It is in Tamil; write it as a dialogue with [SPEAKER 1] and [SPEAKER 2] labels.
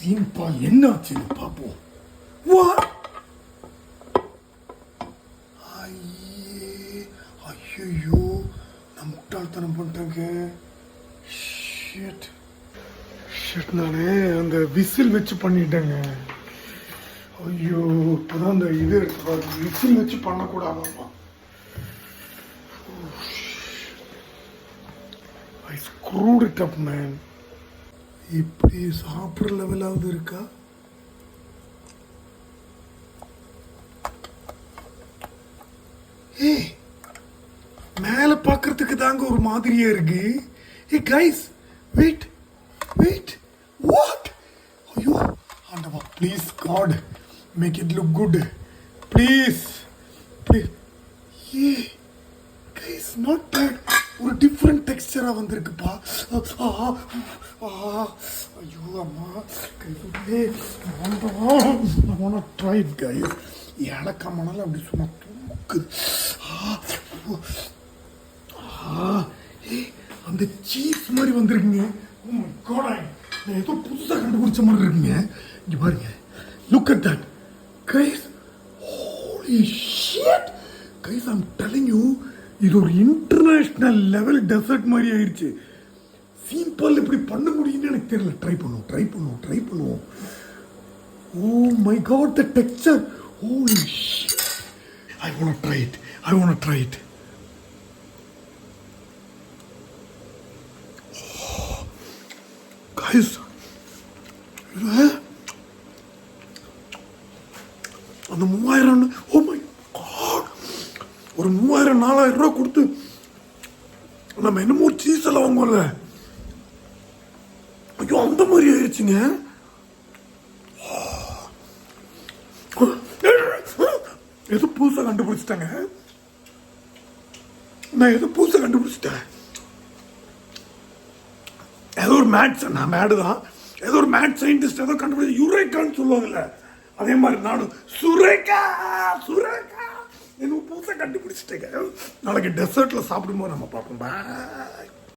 [SPEAKER 1] சீன்பால் என்னாச்சுன்னு பார்ப்போம். What? ஐயோ, நான் முட்டாள்தனம் பண்ணிட்டேங்க. நானே அந்த விசில் வச்சு பண்ணிட்டேங்க. ஐயோ, இப்போதான் அந்த இது விசில் வச்சு பண்ணக்கூடாதாமா. I screwed it up, man. இப்படி சாப்பிட்ற லெவலாவது இருக்கா? ஏய், மேலே பார்க்கறதுக்கு தாங்க ஒரு மாதிரியா இருக்கு. Hey guys, wait wait, what? ஐயோ ஆண்டவா, please God make it look good, please please. Hey guys, not bad. ஒரு டிஃப்ரெண்ட் டெக்ஸ்டரா வந்திருக்குப்பா. ஐயோ அம்மா, ட்ரை இட் கைஸ். இலக்கமானாலும் அப்படி சும்மா தூக்குது. அந்த சீஸ் மாதிரி வந்திருக்குங்க. நான் ஏதோ புதுசாக கண்டுபிடிச்ச மாதிரி இருக்குங்க. இங்க பாருங்க, look at that guys. Holy shit guys, I'm telling you, இது ஒரு இன்டர்நேஷனல் லெவல் டெசர்ட் மாதிரி ஆயிடுச்சு. சிம்பிள் இப்படி பண்ண முடியும்னு எனக்கு தெரியல. ட்ரை பண்ணுவோம். Oh my God, the texture. Holy shit, I want to try it. Guys, அந்த 3000, ஓ மை காட், ஒரு 3000-4000 ரூபா கொடுத்து நம்ம என்னமோ சீஸ் எல்லாம் வாங்குவோம்ல, ஐயோ அந்த மாதிரி ஆயிடுச்சுங்க. ஏதோ புதுசாக கண்டுபிடிச்சிட்டேங்க. ஏதோ ஒரு மேட்ஸ், நான் மேடு தான், ஏதோ ஒரு மேட் சயின்டிஸ்ட் ஏதோ கண்டுபிடிச்சு யுரேக்கான்னு சொல்லுவாங்கல்ல, அதே மாதிரி நானும் சுரேகா என்ன புதுசாக கண்டுபிடிச்சிட்டேங்க. நாளைக்கு டெசர்ட்ல சாப்பிடும்போது நம்ம பார்ப்போம். பாய்.